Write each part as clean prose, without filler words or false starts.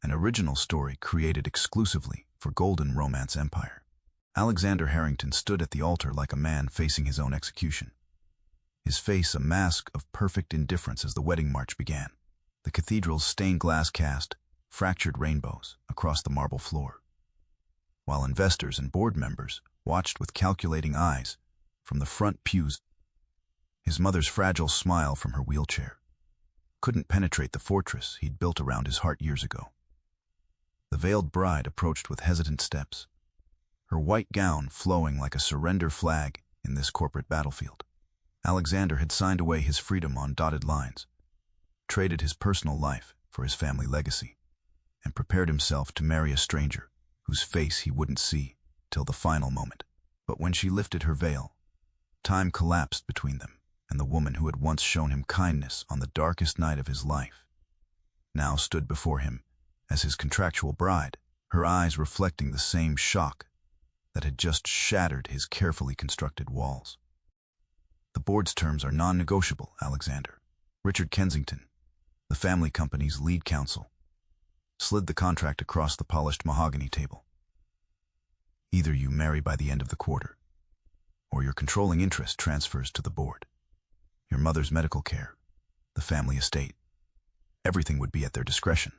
an original story created exclusively for Golden Romance Empire. Alexander Harrington stood at the altar like a man facing his own execution, his face a mask of perfect indifference as the wedding march began. The cathedral's stained glass cast fractured rainbows across the marble floor, while investors and board members watched with calculating eyes from the front pews. His mother's fragile smile from her wheelchair couldn't penetrate the fortress he'd built around his heart years ago. The veiled bride approached with hesitant steps, her white gown flowing like a surrender flag in this corporate battlefield. Alexander had signed away his freedom on dotted lines, traded his personal life for his family legacy, and prepared himself to marry a stranger whose face he wouldn't see till the final moment. But when she lifted her veil, time collapsed between them and the woman who had once shown him kindness on the darkest night of his life now stood before him as his contractual bride, her eyes reflecting the same shock that had just shattered his carefully constructed walls. The board's terms are non-negotiable, Alexander. Richard Kensington, the family company's lead counsel, slid the contract across the polished mahogany table. Either you marry by the end of the quarter, or your controlling interest transfers to the board. Your mother's medical care, the family estate, everything would be at their discretion.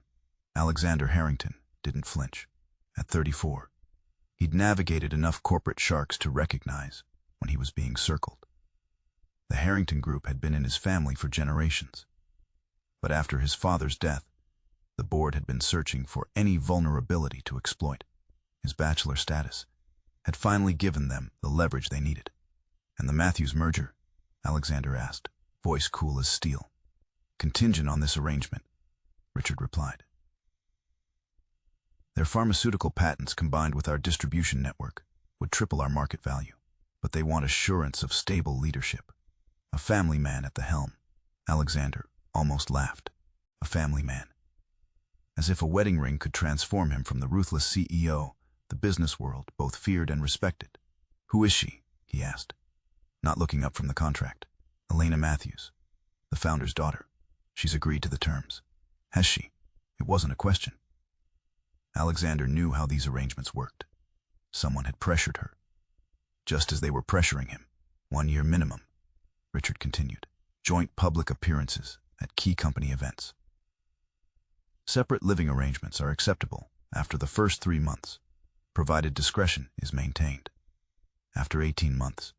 Alexander Harrington didn't flinch. At 34, he'd navigated enough corporate sharks to recognize when he was being circled. The Harrington Group had been in his family for generations, but after his father's death, the board had been searching for any vulnerability to exploit. His bachelor status had finally given them the leverage they needed. And the Matthews merger? Alexander asked, voice cool as steel. Contingent on this arrangement, Richard replied. Their pharmaceutical patents combined with our distribution network would triple our market value, but they want assurance of stable leadership. A family man at the helm. Alexander almost laughed. A family man. As if a wedding ring could transform him from the ruthless CEO the business world both feared and respected. Who is she? He asked, not looking up from the contract. Elena Matthews, the founder's daughter. She's agreed to the terms. Has she? It wasn't a question. Alexander knew how these arrangements worked. Someone had pressured her, just as they were pressuring him. 1 year minimum, Richard continued. Joint public appearances at key company events. Separate living arrangements are acceptable after the first 3 months, provided discretion is maintained. After 18 months,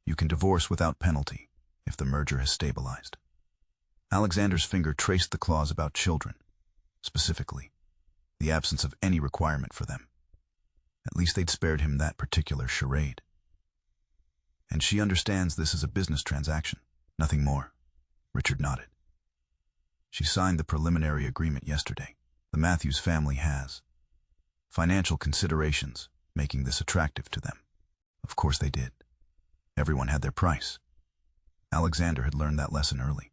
you can divorce without penalty if the merger has stabilized. Alexander's finger traced the clause about children, specifically the absence of any requirement for them. At least they'd spared him that particular charade. And she understands this is a business transaction, nothing more. Richard nodded. She signed the preliminary agreement yesterday. The Matthews family has financial considerations making this attractive to them. Of course they did. Everyone had their price. Alexander had learned that lesson early.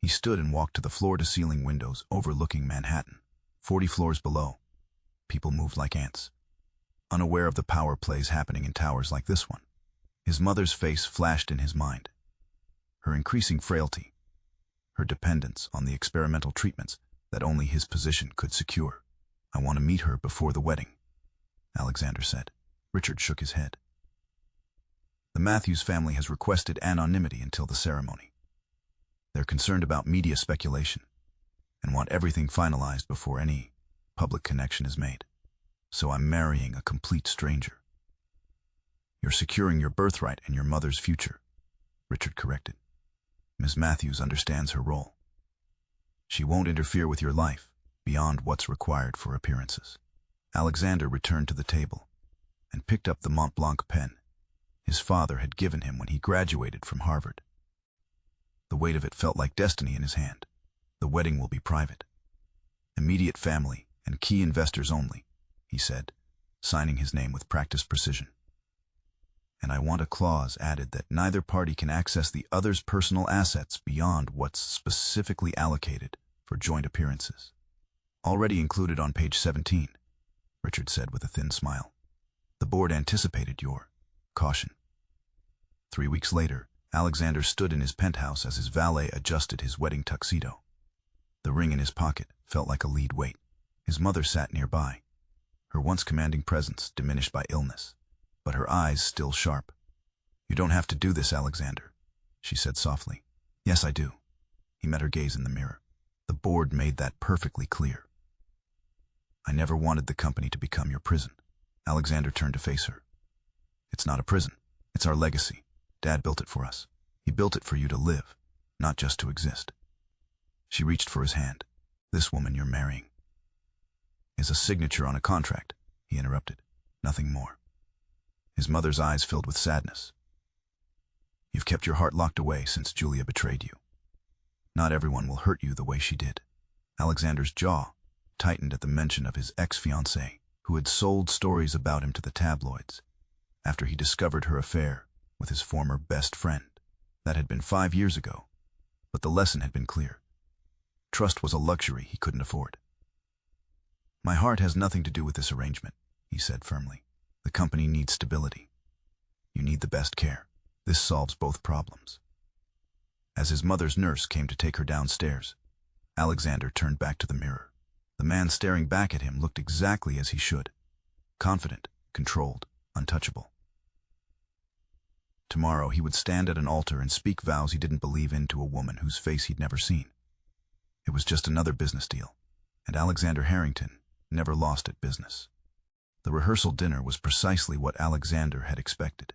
He stood and walked to the floor-to-ceiling windows overlooking Manhattan. 40 floors below, people moved like ants, unaware of the power plays happening in towers like this one. His mother's face flashed in his mind. Her increasing frailty, her dependence on the experimental treatments that only his position could secure. I want to meet her before the wedding, Alexander said. Richard shook his head. The Matthews family has requested anonymity until the ceremony. They're concerned about media speculation and want everything finalized before any public connection is made. So I'm marrying a complete stranger. You're securing your birthright and your mother's future, Richard corrected. Ms. Matthews understands her role. She won't interfere with your life beyond what's required for appearances. Alexander returned to the table and picked up the Mont Blanc pen his father had given him when he graduated from Harvard. The weight of it felt like destiny in his hand. The wedding will be private. Immediate family and key investors only, he said, signing his name with practiced precision. And I want a clause added that neither party can access the other's personal assets beyond what's specifically allocated for joint appearances. Already included on page 17, Richard said with a thin smile. The board anticipated your caution. 3 weeks later, Alexander stood in his penthouse as his valet adjusted his wedding tuxedo. The ring in his pocket felt like a lead weight. His mother sat nearby, her once commanding presence diminished by illness, but her eyes still sharp. "You don't have to do this, Alexander," she said softly. "Yes, I do." He met her gaze in the mirror. The board made that perfectly clear. "I never wanted the company to become your prison." Alexander turned to face her. "It's not a prison. It's our legacy. Dad built it for us. He built it for you to live, not just to exist." She reached for his hand. "This woman you're marrying is a signature on a contract," he interrupted. "Nothing more." His mother's eyes filled with sadness. "You've kept your heart locked away since Julia betrayed you. Not everyone will hurt you the way she did." Alexander's jaw tightened at the mention of his ex-fiancée, who had sold stories about him to the tabloids after he discovered her affair with his former best friend. That had been 5 years ago, but the lesson had been clear. Trust was a luxury he couldn't afford. "My heart has nothing to do with this arrangement," he said firmly. "The company needs stability. You need the best care. This solves both problems." As his mother's nurse came to take her downstairs, Alexander turned back to the mirror. The man staring back at him looked exactly as he should. Confident, controlled, untouchable. Tomorrow he would stand at an altar and speak vows he didn't believe in to a woman whose face he'd never seen. It was just another business deal, and Alexander Harrington never lost at business. The rehearsal dinner was precisely what Alexander had expected.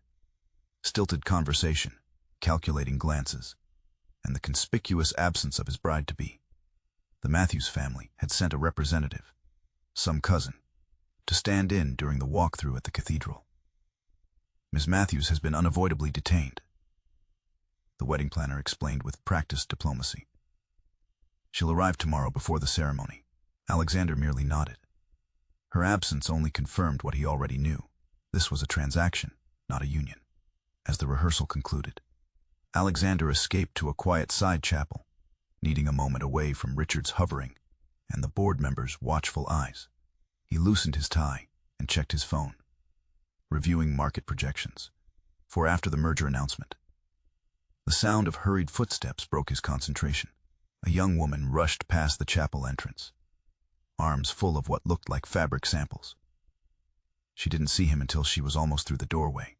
Stilted conversation, calculating glances, and the conspicuous absence of his bride-to-be. The Matthews family had sent a representative, some cousin, to stand in during the walkthrough at the cathedral. "Miss Matthews has been unavoidably detained," the wedding planner explained with practiced diplomacy. "She'll arrive tomorrow before the ceremony." Alexander merely nodded. Her absence only confirmed what he already knew. This was a transaction, not a union. As the rehearsal concluded, Alexander escaped to a quiet side chapel, needing a moment away from Richard's hovering and the board members' watchful eyes. He loosened his tie and checked his phone, reviewing market projections for after the merger announcement. The sound of hurried footsteps broke his concentration. A young woman rushed past the chapel entrance, arms full of what looked like fabric samples. She didn't see him until she was almost through the doorway,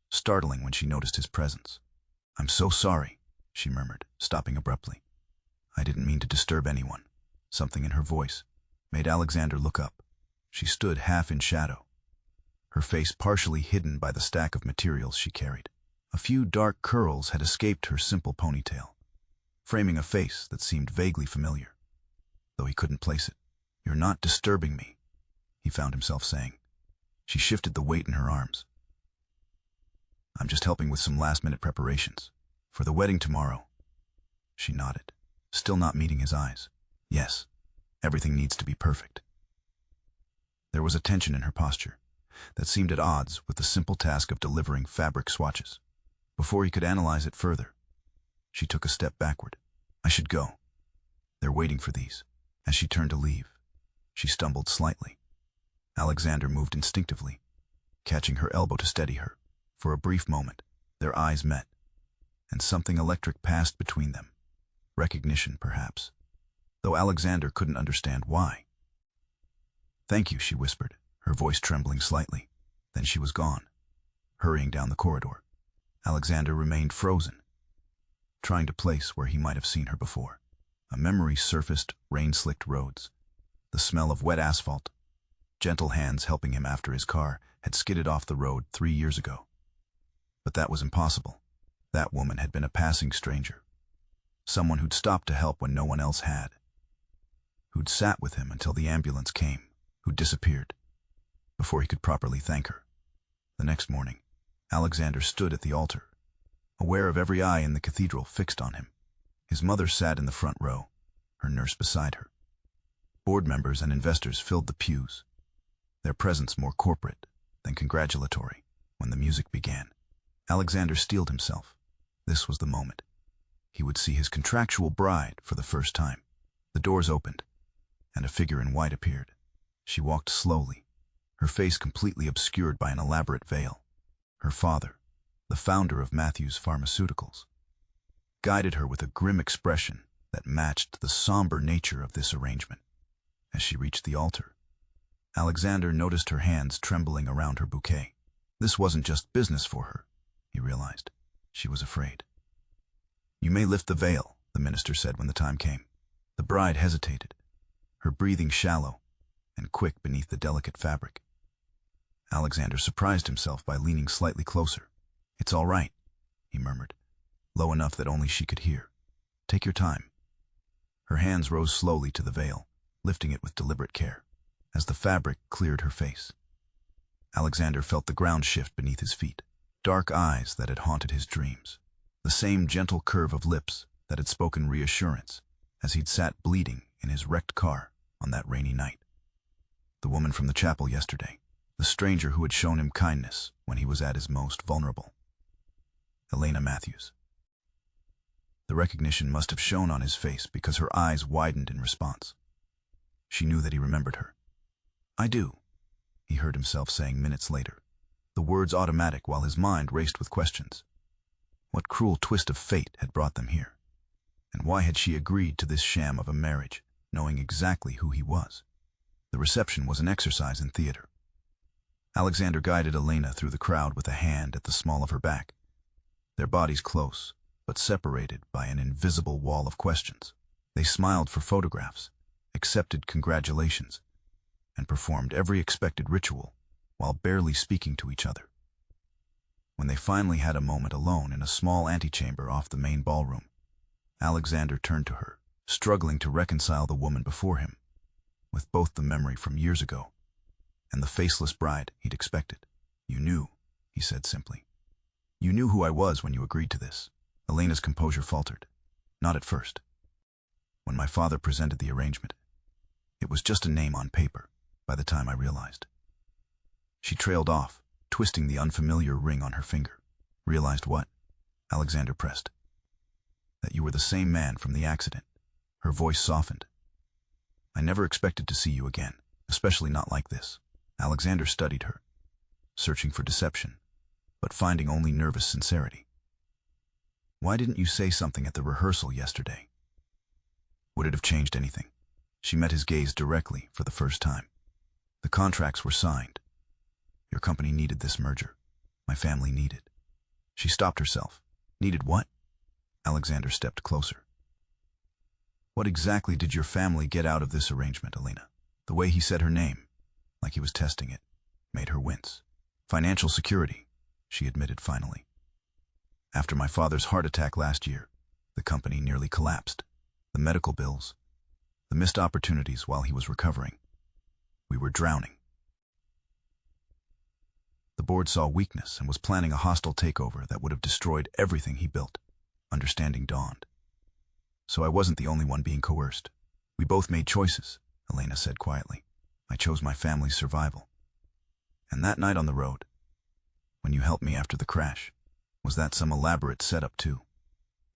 startling when she noticed his presence. "I'm so sorry," she murmured, stopping abruptly. "I didn't mean to disturb anyone." Something in her voice made Alexander look up. She stood half in shadow, her face partially hidden by the stack of materials she carried. A few dark curls had escaped her simple ponytail, framing a face that seemed vaguely familiar, though he couldn't place it. "You're not disturbing me," he found himself saying. She shifted the weight in her arms. "I'm just helping with some last-minute preparations for the wedding tomorrow." She nodded, still not meeting his eyes. "Yes, everything needs to be perfect." There was a tension in her posture that seemed at odds with the simple task of delivering fabric swatches. Before he could analyze it further, she took a step backward. "I should go. They're waiting for these." As she turned to leave, she stumbled slightly. Alexander moved instinctively, catching her elbow to steady her. For a brief moment, their eyes met, and something electric passed between them. Recognition, perhaps, though Alexander couldn't understand why. "Thank you," she whispered, her voice trembling slightly. Then she was gone, hurrying down the corridor. Alexander remained frozen, trying to place where he might have seen her before. A memory surfaced, rain-slicked roads, the smell of wet asphalt. Gentle hands helping him after his car had skidded off the road 3 years ago. But that was impossible. That woman had been a passing stranger, someone who'd stopped to help when no one else had, who'd sat with him until the ambulance came, who'd disappeared before he could properly thank her. The next morning, Alexander stood at the altar, aware of every eye in the cathedral fixed on him. His mother sat in the front row, her nurse beside her. Board members and investors filled the pews, their presence more corporate than congratulatory. When the music began, Alexander steeled himself. This was the moment. He would see his contractual bride for the first time. The doors opened, and a figure in white appeared. She walked slowly, her face completely obscured by an elaborate veil. Her father, the founder of Matthews Pharmaceuticals, guided her with a grim expression that matched the somber nature of this arrangement. As she reached the altar, Alexander noticed her hands trembling around her bouquet. This wasn't just business for her, he realized. She was afraid. "You may lift the veil," the minister said when the time came. The bride hesitated, her breathing shallow and quick beneath the delicate fabric. Alexander surprised himself by leaning slightly closer. "It's all right," he murmured, low enough that only she could hear. "Take your time." Her hands rose slowly to the veil, lifting it with deliberate care. As the fabric cleared her face, Alexander felt the ground shift beneath his feet. Dark eyes that had haunted his dreams. The same gentle curve of lips that had spoken reassurance as he'd sat bleeding in his wrecked car on that rainy night. The woman from the chapel yesterday. The stranger who had shown him kindness when he was at his most vulnerable. Elena Matthews. The recognition must have shone on his face because her eyes widened in response. She knew that he remembered her. "I do," he heard himself saying minutes later, the words automatic while his mind raced with questions. What cruel twist of fate had brought them here? And why had she agreed to this sham of a marriage, knowing exactly who he was? The reception was an exercise in theater. Alexander guided Elena through the crowd with a hand at the small of her back, their bodies close, but separated by an invisible wall of questions. They smiled for photographs, accepted congratulations, and performed every expected ritual while barely speaking to each other. When they finally had a moment alone in a small antechamber off the main ballroom, Alexander turned to her, struggling to reconcile the woman before him, with both the memory from years ago and the faceless bride he'd expected. "You knew," he said simply. "You knew who I was when you agreed to this." Elena's composure faltered. "Not at first. When my father presented the arrangement, it was just a name on paper by the time I realized." She trailed off, twisting the unfamiliar ring on her finger. "Realized what?" Alexander pressed. "That you were the same man from the accident." Her voice softened. "I never expected to see you again, especially not like this." Alexander studied her, searching for deception, but finding only nervous sincerity. "Why didn't you say something at the rehearsal yesterday?" Would it have changed anything? She met his gaze directly for the first time. "The contracts were signed. Your company needed this merger. My family needed." She stopped herself. "Needed what?" Alexander stepped closer. "What exactly did your family get out of this arrangement, Elena?" The way he said her name, like he was testing it, made her wince. "Financial security," she admitted finally. "After my father's heart attack last year, the company nearly collapsed. The medical bills, the missed opportunities while he was recovering. We were drowning. The board saw weakness and was planning a hostile takeover that would have destroyed everything he built." Understanding dawned. "So I wasn't the only one being coerced. We both made choices," Elena said quietly. "I chose my family's survival. And that night on the road, when you helped me after the crash, was that some elaborate setup too?"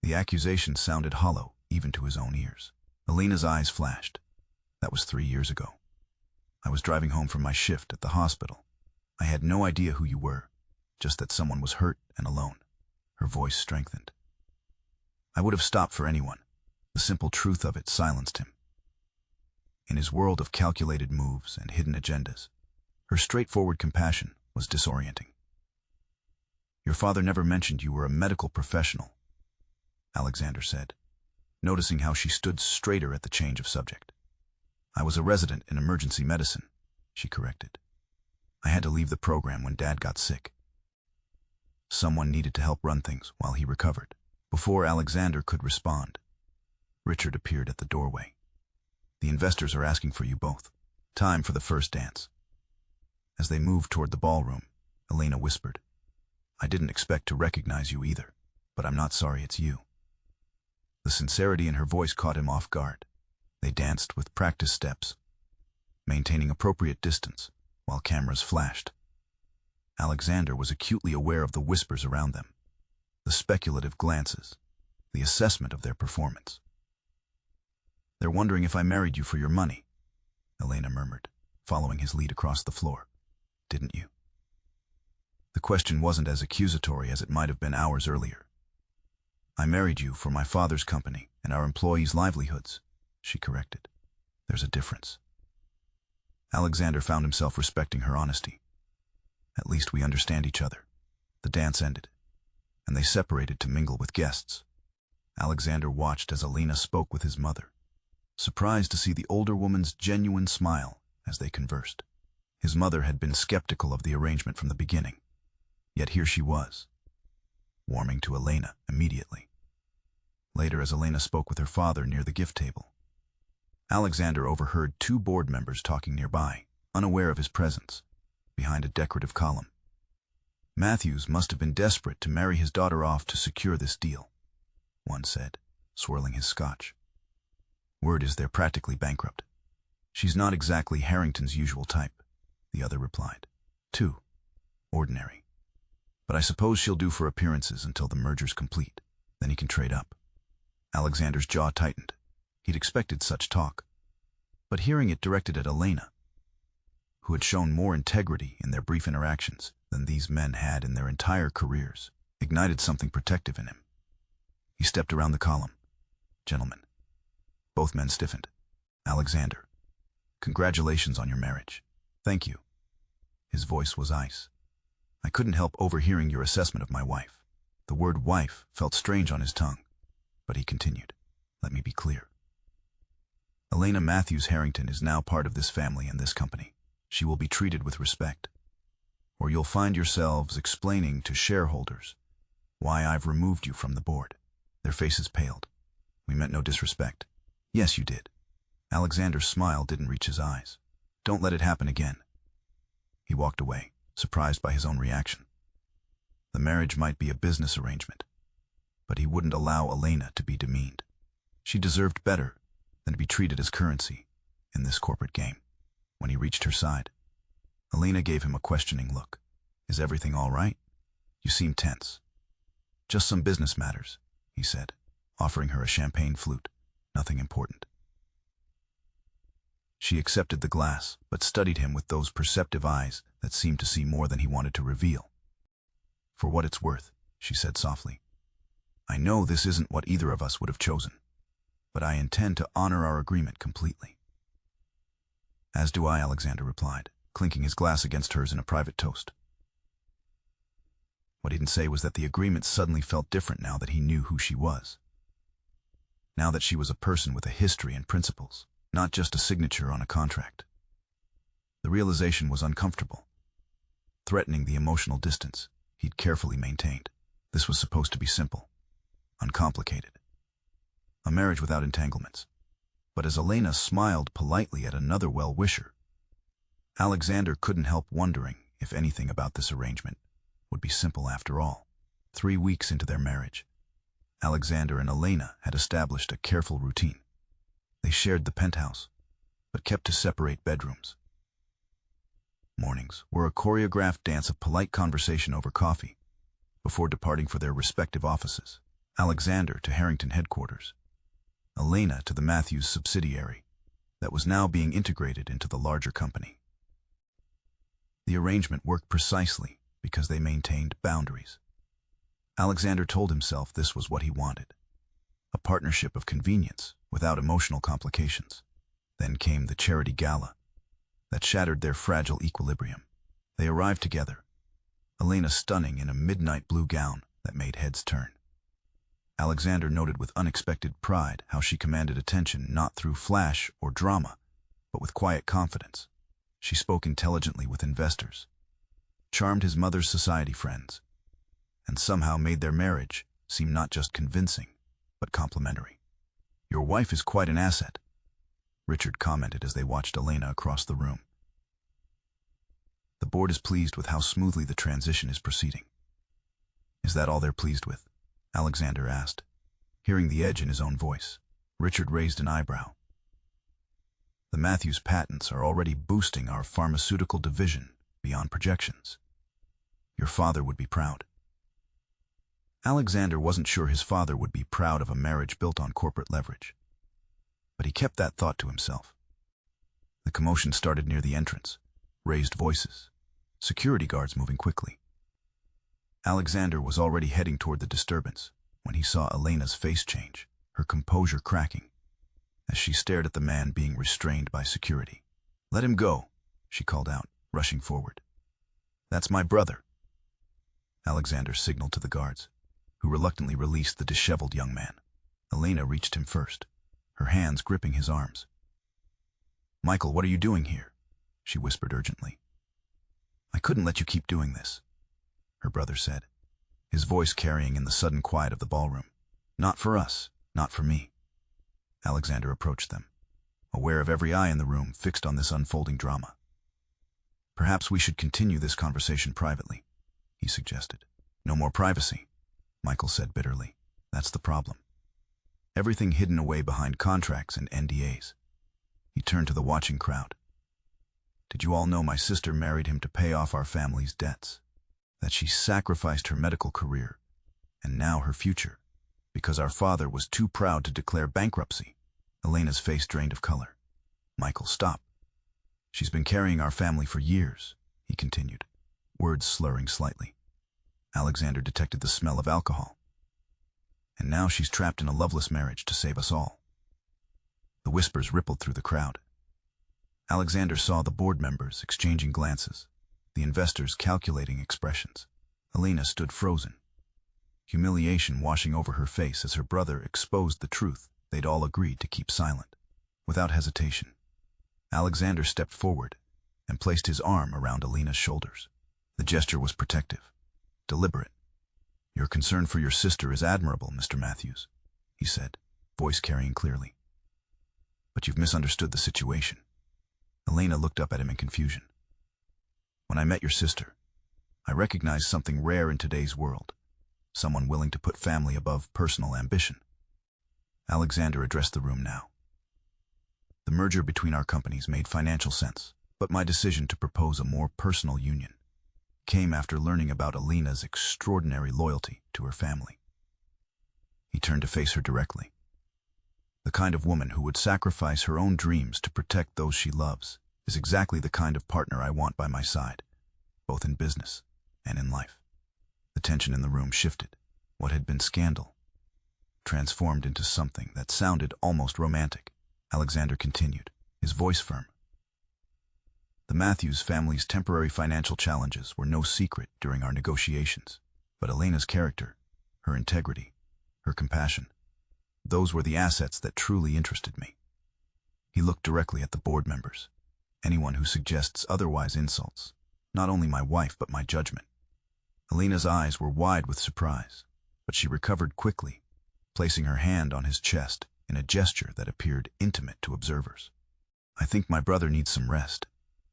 The accusation sounded hollow, even to his own ears. Elena's eyes flashed. "That was 3 years ago. I was driving home from my shift at the hospital. I had no idea who you were, just that someone was hurt and alone." Her voice strengthened. "I would have stopped for anyone. The simple truth of it silenced him." In his world of calculated moves and hidden agendas, her straightforward compassion was disorienting. "Your father never mentioned you were a medical professional," Alexander said, noticing how she stood straighter at the change of subject. "I was a resident in emergency medicine," she corrected. "I had to leave the program when Dad got sick. Someone needed to help run things while he recovered." Before Alexander could respond, Richard appeared at the doorway. "The investors are asking for you both. Time for the first dance." As they moved toward the ballroom, Elena whispered, "I didn't expect to recognize you either, but I'm not sorry it's you." The sincerity in her voice caught him off guard. They danced with practice steps, maintaining appropriate distance while cameras flashed. Alexander was acutely aware of the whispers around them, the speculative glances, the assessment of their performance. "They're wondering if I married you for your money," Elena murmured, following his lead across the floor. "Didn't you?" The question wasn't as accusatory as it might have been hours earlier. I married you for my father's company and our employees' livelihoods, she corrected. There's a difference. Alexander found himself respecting her honesty. At least we understand each other. The dance ended, and they separated to mingle with guests. Alexander watched as Elena spoke with his mother, surprised to see the older woman's genuine smile as they conversed. His mother had been skeptical of the arrangement from the beginning, yet here she was, warming to Elena immediately. Later, as Elena spoke with her father near the gift table, Alexander overheard two board members talking nearby, unaware of his presence, behind a decorative column. Matthews must have been desperate to marry his daughter off to secure this deal, one said, swirling his scotch. Word is they're practically bankrupt. She's not exactly Harrington's usual type, the other replied. Too ordinary. But I suppose she'll do for appearances until the merger's complete. Then he can trade up. Alexander's jaw tightened. He'd expected such talk. But hearing it directed at Elena, who had shown more integrity in their brief interactions than these men had in their entire careers, ignited something protective in him. He stepped around the column. Gentlemen. Both men stiffened. Alexander, congratulations on your marriage. Thank you. His voice was ice. I couldn't help overhearing your assessment of my wife. The word wife felt strange on his tongue, but he continued. Let me be clear. Elena Matthews Harrington is now part of this family and this company. She will be treated with respect, or you'll find yourselves explaining to shareholders why I've removed you from the board. Their faces paled. We meant no disrespect. Yes, you did. Alexander's smile didn't reach his eyes. Don't let it happen again. He walked away, surprised by his own reaction. The marriage might be a business arrangement, but he wouldn't allow Elena to be demeaned. She deserved better than to be treated as currency in this corporate game. When he reached her side, Elena gave him a questioning look. Is everything all right? You seem tense. Just some business matters, he said, offering her a champagne flute. Nothing important. She accepted the glass, but studied him with those perceptive eyes that seemed to see more than he wanted to reveal. For what it's worth, she said softly, I know this isn't what either of us would have chosen, but I intend to honor our agreement completely. As do I, Alexander replied, clinking his glass against hers in a private toast. What he didn't say was that the agreement suddenly felt different now that he knew who she was. Now that she was a person with a history and principles, not just a signature on a contract. The realization was uncomfortable, threatening the emotional distance he'd carefully maintained. This was supposed to be simple, uncomplicated. A marriage without entanglements. But as Elena smiled politely at another well-wisher, Alexander couldn't help wondering if anything about this arrangement would be simple after all. 3 weeks into their marriage, Alexander and Elena had established a careful routine. They shared the penthouse, but kept to separate bedrooms. Mornings were a choreographed dance of polite conversation over coffee, before departing for their respective offices. Alexander to Harrington headquarters, Elena to the Matthews subsidiary that was now being integrated into the larger company. The arrangement worked precisely because they maintained boundaries. Alexander told himself this was what he wanted, a partnership of convenience without emotional complications. Then came the charity gala that shattered their fragile equilibrium. They arrived together, Elena stunning in a midnight blue gown that made heads turn. Alexander noted with unexpected pride how she commanded attention not through flash or drama, but with quiet confidence. She spoke intelligently with investors, charmed his mother's society friends, and somehow made their marriage seem not just convincing, but complimentary. Your wife is quite an asset, Richard commented as they watched Elena across the room. The board is pleased with how smoothly the transition is proceeding. Is that all they're pleased with? Alexander asked, hearing the edge in his own voice. Richard raised an eyebrow. The Matthews patents are already boosting our pharmaceutical division beyond projections. Your father would be proud. Alexander wasn't sure his father would be proud of a marriage built on corporate leverage, but he kept that thought to himself. The commotion started near the entrance, raised voices, security guards moving quickly. Alexander was already heading toward the disturbance, when he saw Elena's face change, her composure cracking, as she stared at the man being restrained by security. "Let him go," she called out, rushing forward. "That's my brother." Alexander signaled to the guards, who reluctantly released the disheveled young man. Elena reached him first, her hands gripping his arms. "Michael, what are you doing here?" she whispered urgently. "I couldn't let you keep doing this," her brother said, his voice carrying in the sudden quiet of the ballroom. "Not for us, not for me." Alexander approached them, aware of every eye in the room fixed on this unfolding drama. "Perhaps we should continue this conversation privately," he suggested. "No more privacy," Michael said bitterly. "That's the problem. Everything hidden away behind contracts and NDAs." He turned to the watching crowd. "Did you all know my sister married him to pay off our family's debts? That she sacrificed her medical career, and now her future, because our father was too proud to declare bankruptcy?" Elena's face drained of color. "Michael, stop. She's been carrying our family for years," he continued, words slurring slightly. Alexander detected the smell of alcohol. "And now she's trapped in a loveless marriage to save us all." The whispers rippled through the crowd. Alexander saw the board members exchanging glances, the investors calculating expressions. Elena stood frozen, humiliation washing over her face as her brother exposed the truth they'd all agreed to keep silent. Without hesitation, Alexander stepped forward and placed his arm around Elena's shoulders. The gesture was protective, deliberate. "Your concern for your sister is admirable, Mr. Matthews," he said, voice carrying clearly. "But you've misunderstood the situation." Elena looked up at him in confusion. "When I met your sister, I recognized something rare in today's world, someone willing to put family above personal ambition." Alexander addressed the room now. "The merger between our companies made financial sense, but my decision to propose a more personal union came after learning about Elena's extraordinary loyalty to her family." He turned to face her directly. "The kind of woman who would sacrifice her own dreams to protect those she loves is exactly the kind of partner I want by my side, both in business and in life." The tension in the room shifted. What had been scandal transformed into something that sounded almost romantic. Alexander continued, his voice firm. "The Matthews family's temporary financial challenges were no secret during our negotiations, but Elena's character, her integrity, her compassion, those were the assets that truly interested me." He looked directly at the board members. "Anyone who suggests otherwise insults not only my wife but my judgment." Elena's eyes were wide with surprise, but she recovered quickly, placing her hand on his chest in a gesture that appeared intimate to observers. "I think my brother needs some rest,"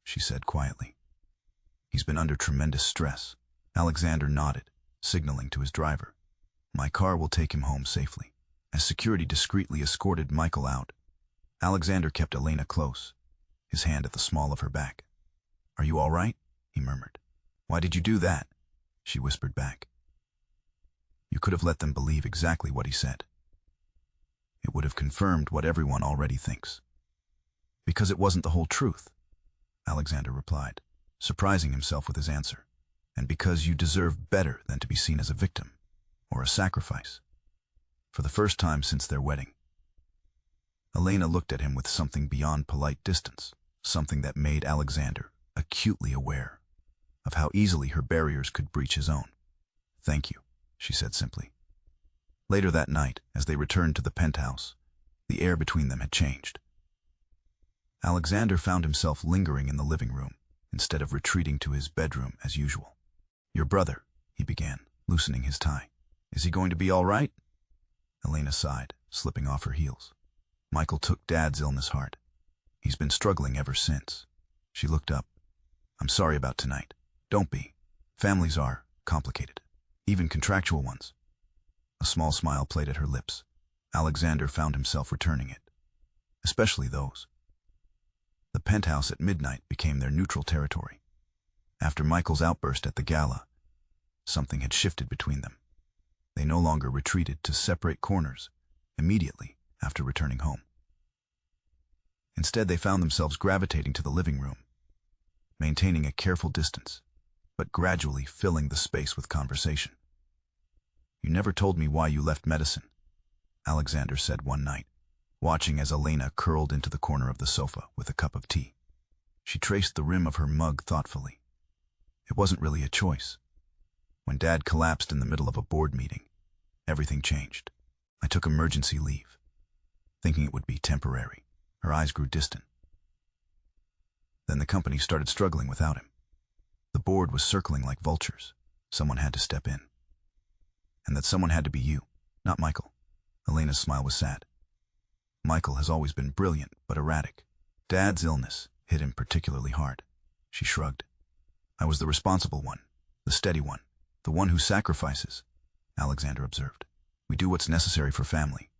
she said quietly. "He's been under tremendous stress." Alexander nodded, signaling to his driver. "My car will take him home safely." As security discreetly escorted Michael out, Alexander kept Elena close, his hand at the small of her back. "Are you all right?" he murmured. "Why did you do that?" she whispered back. You could have let them believe exactly what he said. It would have confirmed what everyone already thinks. "Because it wasn't the whole truth," Alexander replied, surprising himself with his answer. "And because you deserve better than to be seen as a victim or a sacrifice." For the first time since their wedding, Elena looked at him with something beyond polite distance, something that made Alexander acutely aware of how easily her barriers could breach his own. "Thank you," she said simply. Later that night, as they returned to the penthouse, the air between them had changed. Alexander found himself lingering in the living room instead of retreating to his bedroom as usual. "Your brother," he began, loosening his tie. "Is he going to be all right?" Elena sighed, slipping off her heels. Michael took Dad's illness hard. "He's been struggling ever since." She looked up. "I'm sorry about tonight." "Don't be. Families are complicated, even contractual ones." A small smile played at her lips. Alexander found himself returning it. Especially those. The penthouse at midnight became their neutral territory. After Michael's outburst at the gala, something had shifted between them. They no longer retreated to separate corners immediately after returning home. Instead, they found themselves gravitating to the living room, maintaining a careful distance, but gradually filling the space with conversation. You never told me why you left medicine, Alexander said one night, watching as Elena curled into the corner of the sofa with a cup of tea. She traced the rim of her mug thoughtfully. It wasn't really a choice. When Dad collapsed in the middle of a board meeting, everything changed. I took emergency leave, thinking it would be temporary. Her eyes grew distant. Then the company started struggling without him. The board was circling like vultures. Someone had to step in. And that someone had to be you, not Michael. Elena's smile was sad. Michael has always been brilliant, but erratic. Dad's illness hit him particularly hard. She shrugged. I was the responsible one, the steady one, the one who sacrifices, Alexander observed. We do what's necessary for family,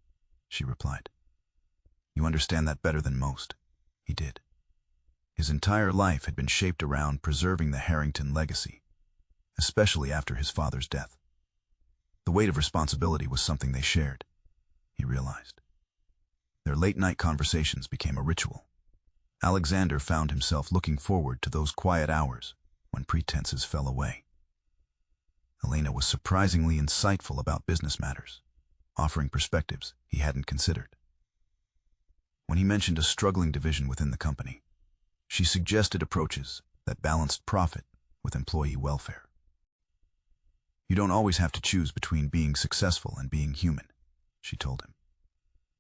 she replied. You understand that better than most. He did. His entire life had been shaped around preserving the Harrington legacy, especially after his father's death. The weight of responsibility was something they shared, he realized. Their late-night conversations became a ritual. Alexander found himself looking forward to those quiet hours when pretenses fell away. Elena was surprisingly insightful about business matters, offering perspectives he hadn't considered. When he mentioned a struggling division within the company, she suggested approaches that balanced profit with employee welfare. You don't always have to choose between being successful and being human, she told him.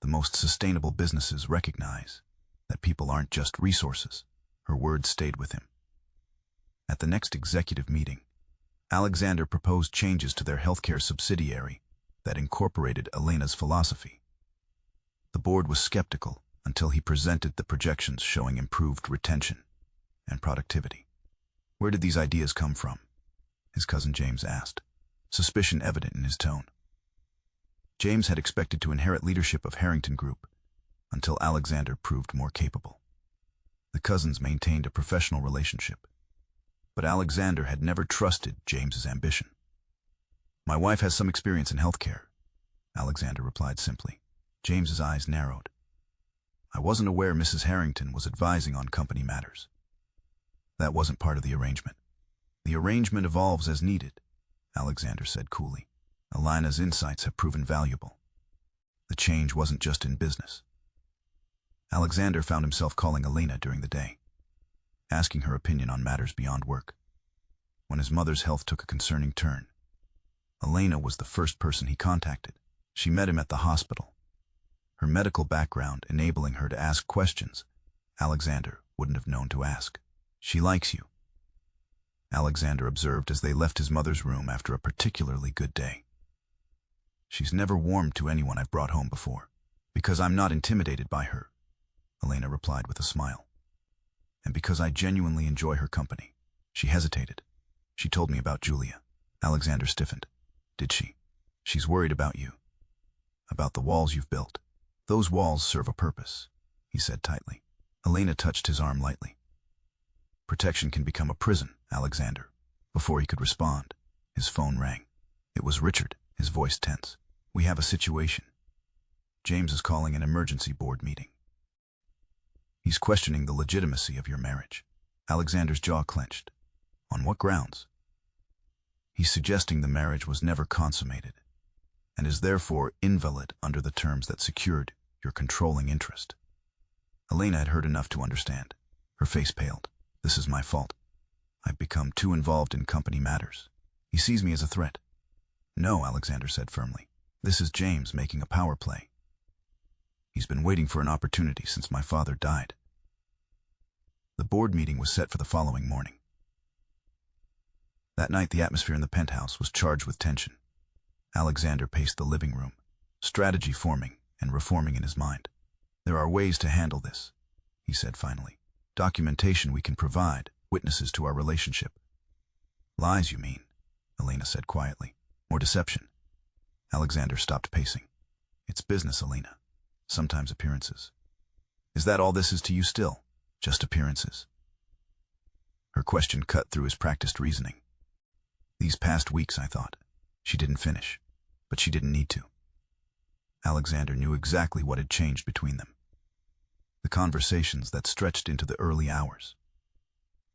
The most sustainable businesses recognize that people aren't just resources. Her words stayed with him. At the next executive meeting, Alexander proposed changes to their healthcare subsidiary that incorporated Elena's philosophy. The board was skeptical until he presented the projections showing improved retention and productivity. Where did these ideas come from? His cousin James asked, suspicion evident in his tone. James had expected to inherit leadership of Harrington Group until Alexander proved more capable. The cousins maintained a professional relationship, but Alexander had never trusted James's ambition. My wife has some experience in healthcare, Alexander replied simply. James's eyes narrowed. I wasn't aware Mrs. Harrington was advising on company matters. That wasn't part of the arrangement. The arrangement evolves as needed, Alexander said coolly. Elena's insights have proven valuable. The change wasn't just in business. Alexander found himself calling Elena during the day, asking her opinion on matters beyond work. When his mother's health took a concerning turn, Elena was the first person he contacted. She met him at the hospital, her medical background enabling her to ask questions Alexander wouldn't have known to ask. She likes you, Alexander observed as they left his mother's room after a particularly good day. She's never warmed to anyone I've brought home before. Because I'm not intimidated by her, Elena replied with a smile. And because I genuinely enjoy her company. She hesitated. She told me about Julia. Alexander stiffened. Did she? She's worried about you. About the walls you've built. Those walls serve a purpose, he said tightly. Elena touched his arm lightly. Protection can become a prison, Alexander. Before he could respond, his phone rang. It was Richard, his voice tense. We have a situation. James is calling an emergency board meeting. He's questioning the legitimacy of your marriage. Alexander's jaw clenched. On what grounds? He's suggesting the marriage was never consummated and is therefore invalid under the terms that secured your controlling interest. Elena had heard enough to understand. Her face paled. This is my fault. I've become too involved in company matters. He sees me as a threat. No, Alexander said firmly. This is James making a power play. He's been waiting for an opportunity since my father died. The board meeting was set for the following morning. That night, the atmosphere in the penthouse was charged with tension. Alexander paced the living room, strategy forming and reforming in his mind. There are ways to handle this, he said finally. Documentation we can provide, witnesses to our relationship. Lies, you mean, Elena said quietly. Or deception. Alexander stopped pacing. It's business, Elena. Sometimes appearances. Is that all this is to you still? Just appearances? Her question cut through his practiced reasoning. These past weeks, I thought. She didn't finish, but she didn't need to. Alexander knew exactly what had changed between them. The conversations that stretched into the early hours.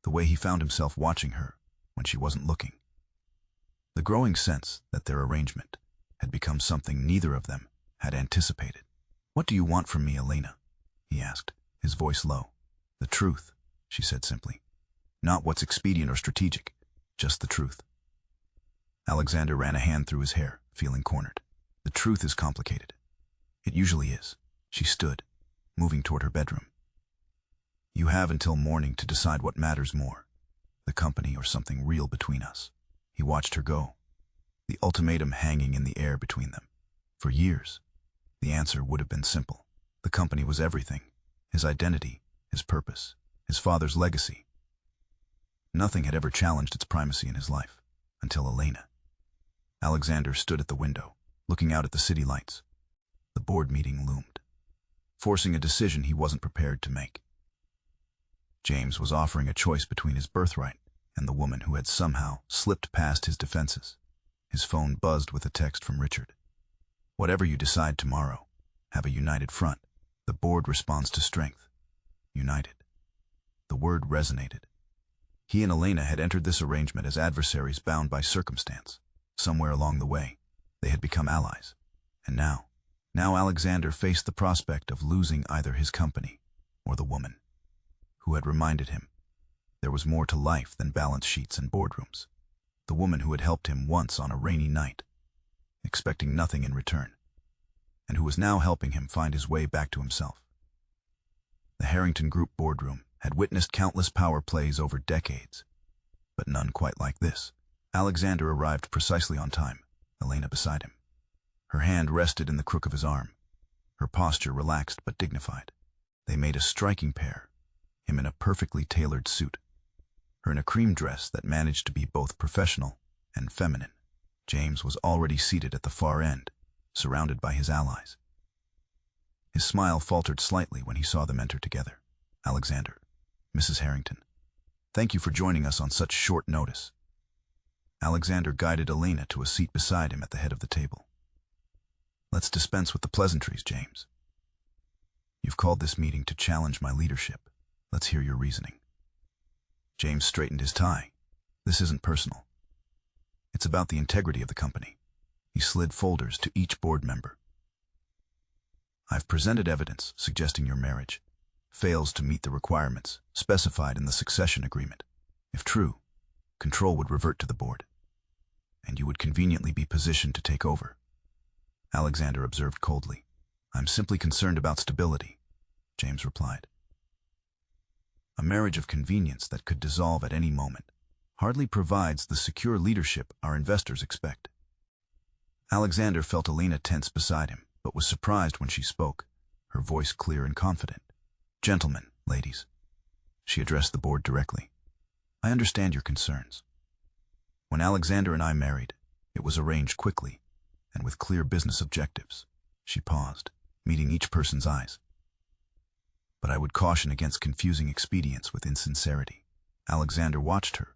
The way he found himself watching her when she wasn't looking. The growing sense that their arrangement had become something neither of them had anticipated. "What do you want from me, Elena?" he asked, his voice low. "The truth," she said simply. "Not what's expedient or strategic, just the truth." Alexander ran a hand through his hair, feeling cornered. "The truth is complicated." "It usually is." She stood, moving toward her bedroom. "You have until morning to decide what matters more, the company or something real between us." He watched her go, the ultimatum hanging in the air between them. For years, the answer would have been simple. The company was everything: his identity, his purpose, his father's legacy. Nothing had ever challenged its primacy in his life, until Elena. Alexander stood at the window, looking out at the city lights. The board meeting loomed, forcing a decision he wasn't prepared to make. James was offering a choice between his birthright and the woman who had somehow slipped past his defenses. His phone buzzed with a text from Richard. "Whatever you decide tomorrow, have a united front. The board responds to strength. United." The word resonated. He and Elena had entered this arrangement as adversaries bound by circumstance. Somewhere along the way, they had become allies. And now Alexander faced the prospect of losing either his company or the woman who had reminded him there was more to life than balance sheets and boardrooms. The woman who had helped him once on a rainy night, expecting nothing in return, and who was now helping him find his way back to himself. The Harrington Group boardroom had witnessed countless power plays over decades, but none quite like this. Alexander arrived precisely on time, Elena beside him. Her hand rested in the crook of his arm, her posture relaxed but dignified. They made a striking pair, him in a perfectly tailored suit, her in a cream dress that managed to be both professional and feminine. James was already seated at the far end, surrounded by his allies. His smile faltered slightly when he saw them enter together. "Alexander, Mrs. Harrington, thank you for joining us on such short notice." Alexander guided Elena to a seat beside him at the head of the table. "Let's dispense with the pleasantries, James. You've called this meeting to challenge my leadership. Let's hear your reasoning." James straightened his tie. "This isn't personal. It's about the integrity of the company." He slid folders to each board member. "I've presented evidence suggesting your marriage fails to meet the requirements specified in the succession agreement. If true, control would revert to the board, and you would conveniently be positioned to take over." Alexander observed coldly. "I'm simply concerned about stability," James replied. "A marriage of convenience that could dissolve at any moment hardly provides the secure leadership our investors expect." Alexander felt Elena tense beside him, but was surprised when she spoke, her voice clear and confident. "Gentlemen, ladies," she addressed the board directly, "I understand your concerns. When Alexander and I married, it was arranged quickly and with clear business objectives." She paused, meeting each person's eyes. "But I would caution against confusing expedience with insincerity." Alexander watched her,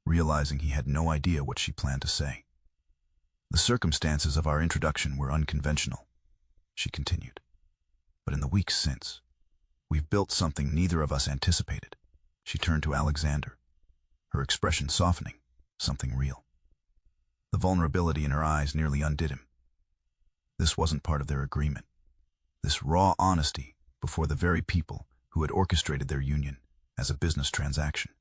realizing he had no idea what she planned to say. "The circumstances of our introduction were unconventional," she continued. "But in the weeks since, we've built something neither of us anticipated." She turned to Alexander, her expression softening, something real. The vulnerability in her eyes nearly undid him. This wasn't part of their agreement. This raw honesty before the very people who had orchestrated their union as a business transaction.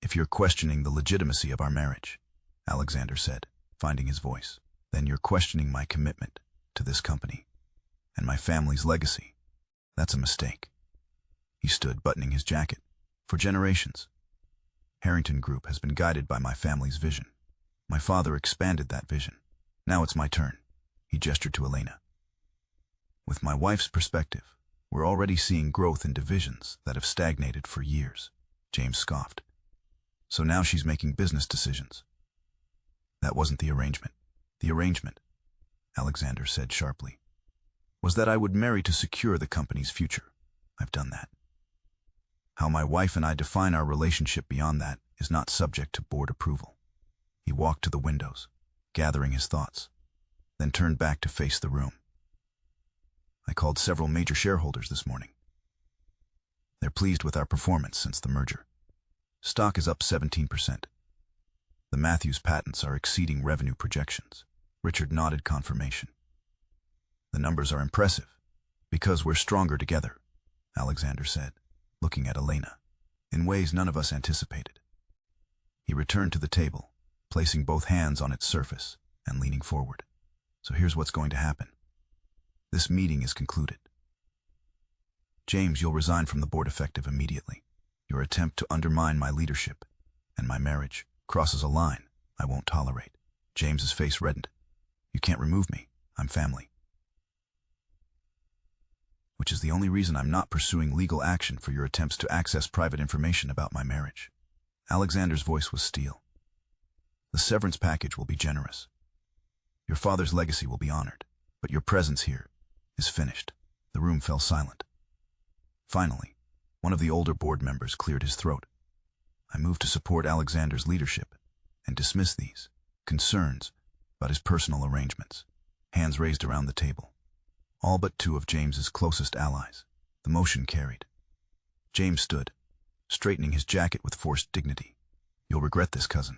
"If you're questioning the legitimacy of our marriage," Alexander said, finding his voice, "then you're questioning my commitment to this company and my family's legacy. That's a mistake." He stood buttoning his jacket. "For generations, Harrington Group has been guided by my family's vision. My father expanded that vision. Now it's my turn." He gestured to Elena. "With my wife's perspective, we're already seeing growth in divisions that have stagnated for years." James scoffed. "So now she's making business decisions." "That wasn't the arrangement." "The arrangement," Alexander said sharply, "was that I would marry to secure the company's future. I've done that. How my wife and I define our relationship beyond that is not subject to board approval." He walked to the windows, gathering his thoughts, then turned back to face the room. "I called several major shareholders this morning. They're pleased with our performance since the merger. Stock is up 17%. The Matthews patents are exceeding revenue projections. Richard nodded confirmation. The numbers are impressive. Because we're stronger together, Alexander said, looking at Elena, in ways none of us anticipated. He returned to the table, placing both hands on its surface and leaning forward. So here's what's going to happen. This meeting is concluded. James, you'll resign from the board effective immediately. Your attempt to undermine my leadership and my marriage crosses a line I won't tolerate. James's face reddened. You can't remove me. I'm family. Which is the only reason I'm not pursuing legal action for your attempts to access private information about my marriage. Alexander's voice was steel. The severance package will be generous. Your father's legacy will be honored, but your presence here is finished. The room fell silent. Finally, one of the older board members cleared his throat. I moved to support Alexander's leadership and dismiss these concerns about his personal arrangements. Hands raised around the table. All but two of James's closest allies. The motion carried. James stood, straightening his jacket with forced dignity. You'll regret this, cousin.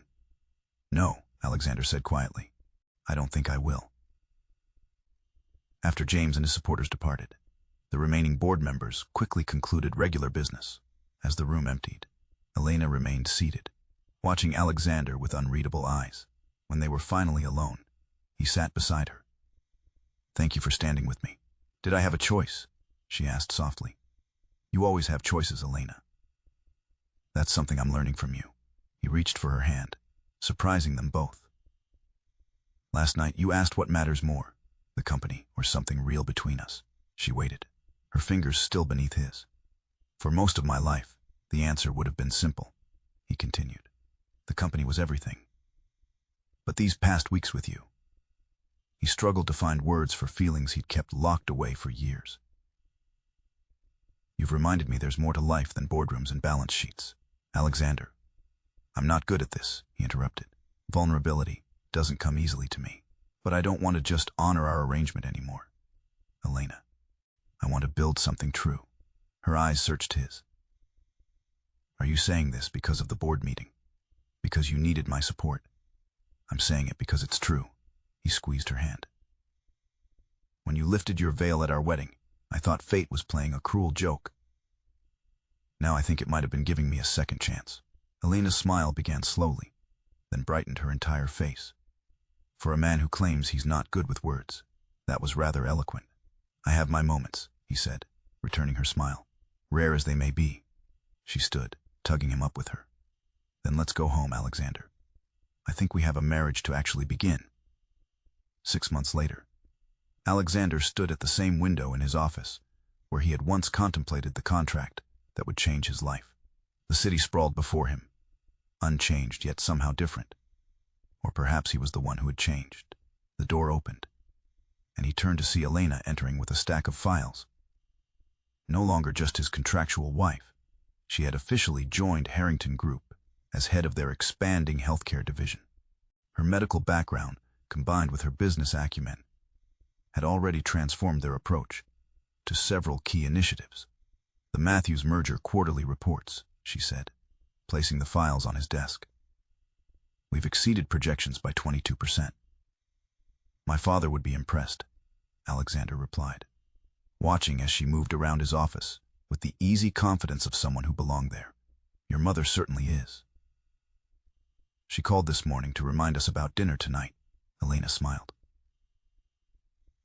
No, Alexander said quietly. I don't think I will. After James and his supporters departed, the remaining board members quickly concluded regular business. As the room emptied, Elena remained seated, watching Alexander with unreadable eyes. When they were finally alone, he sat beside her. Thank you for standing with me. Did I have a choice? She asked softly. You always have choices, Elena. That's something I'm learning from you. He reached for her hand, surprising them both. Last night you asked what matters more, the company or something real between us. She waited, her fingers still beneath his. For most of my life, the answer would have been simple, he continued. The company was everything. But these past weeks with you, he struggled to find words for feelings he'd kept locked away for years. You've reminded me there's more to life than boardrooms and balance sheets. Alexander, I'm not good at this, he interrupted. Vulnerability doesn't come easily to me, but I don't want to just honor our arrangement anymore. Elena, I want to build something true. Her eyes searched his. Are you saying this because of the board meeting? Because you needed my support? I'm saying it because it's true. He squeezed her hand. When you lifted your veil at our wedding, I thought fate was playing a cruel joke. Now I think it might have been giving me a second chance. Elena's smile began slowly, then brightened her entire face. For a man who claims he's not good with words, that was rather eloquent. I have my moments, he said, returning her smile. Rare as they may be. She stood, tugging him up with her. Then let's go home, Alexander. I think we have a marriage to actually begin. 6 months later, Alexander stood at the same window in his office, where he had once contemplated the contract that would change his life. The city sprawled before him, unchanged yet somehow different. Or perhaps he was the one who had changed. The door opened, and he turned to see Elena entering with a stack of files. No longer just his contractual wife, she had officially joined Harrington Group as head of their expanding healthcare division. Her medical background, combined with her business acumen, had already transformed their approach to several key initiatives. The Matthews merger quarterly reports, she said, placing the files on his desk. We've exceeded projections by 22%. My father would be impressed, Alexander replied, watching as she moved around his office with the easy confidence of someone who belonged there. Your mother certainly is. She called this morning to remind us about dinner tonight. Elena smiled.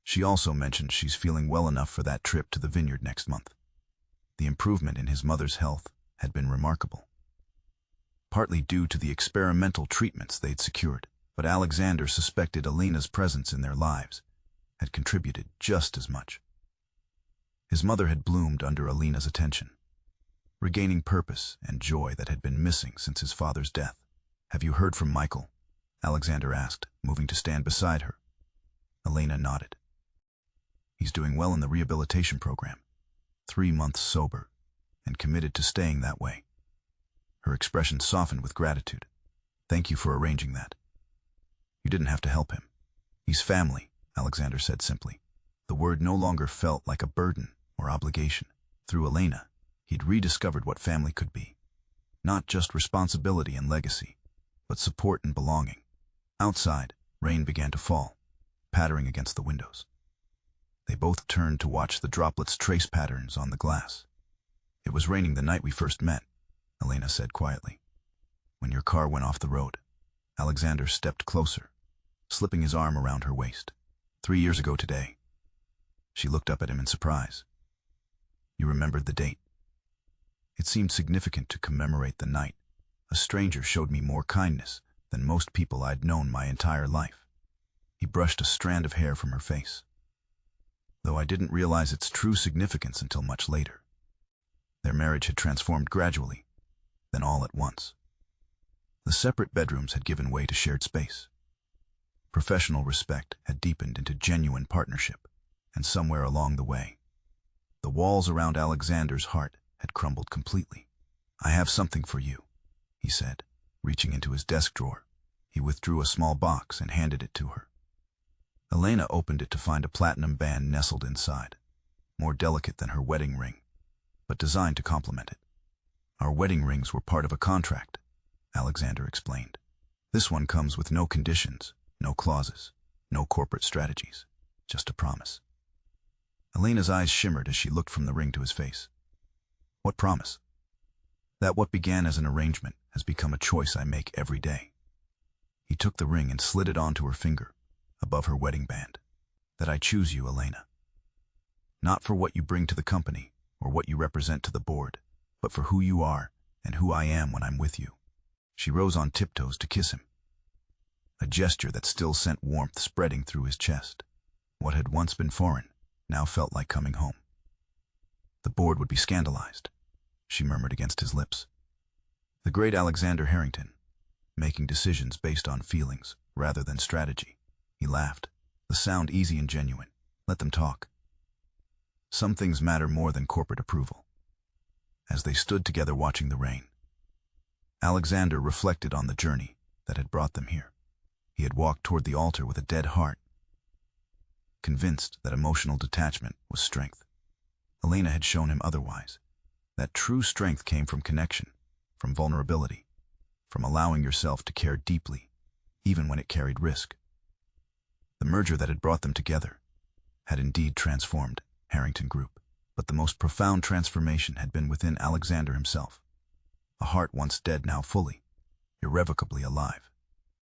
She also mentioned she's feeling well enough for that trip to the vineyard next month. The improvement in his mother's health had been remarkable, partly due to the experimental treatments they'd secured, but Alexander suspected Elena's presence in their lives had contributed just as much. His mother had bloomed under Elena's attention, regaining purpose and joy that had been missing since his father's death. Have you heard from Michael? Alexander asked, moving to stand beside her. Elena nodded. He's doing well in the rehabilitation program, 3 months sober, and committed to staying that way. Her expression softened with gratitude. Thank you for arranging that. You didn't have to help him. He's family, Alexander said simply. The word no longer felt like a burden or obligation. Through Elena, he'd rediscovered what family could be. Not just responsibility and legacy, but support and belonging. Outside, rain began to fall, pattering against the windows. They both turned to watch the droplets trace patterns on the glass. "It was raining the night we first met," Elena said quietly. "When your car went off the road." Alexander stepped closer, slipping his arm around her waist. 3 years ago today." She looked up at him in surprise. "You remembered the date?" It seemed significant to commemorate the night. A stranger showed me more kindness than most people I'd known my entire life. He brushed a strand of hair from her face, though I didn't realize its true significance until much later. Their marriage had transformed gradually, then all at once. The separate bedrooms had given way to shared space. Professional respect had deepened into genuine partnership, and somewhere along the way, the walls around Alexander's heart had crumbled completely. "I have something for you," he said, reaching into his desk drawer. He withdrew a small box and handed it to her. Elena opened it to find a platinum band nestled inside, more delicate than her wedding ring, but designed to complement it. "Our wedding rings were part of a contract," Alexander explained. "This one comes with no conditions, no clauses, no corporate strategies, just a promise." Elena's eyes shimmered as she looked from the ring to his face. "What promise?" "That what began as an arrangement has become a choice I make every day." He took the ring and slid it onto her finger, above her wedding band. "That I choose you, Elena. Not for what you bring to the company or what you represent to the board, but for who you are and who I am when I'm with you." She rose on tiptoes to kiss him, a gesture that still sent warmth spreading through his chest. What had once been foreign now felt like coming home. "The board would be scandalized," she murmured against his lips. "The great Alexander Harrington, making decisions based on feelings rather than strategy." He laughed, the sound easy and genuine. "Let them talk. Some things matter more than corporate approval." As they stood together watching the rain, Alexander reflected on the journey that had brought them here. He had walked toward the altar with a dead heart, convinced that emotional detachment was strength. Elena had shown him otherwise, that true strength came from connection, from vulnerability, from allowing yourself to care deeply, even when it carried risk. The merger that had brought them together had indeed transformed Harrington Group, but the most profound transformation had been within Alexander himself. A heart once dead now fully, irrevocably alive.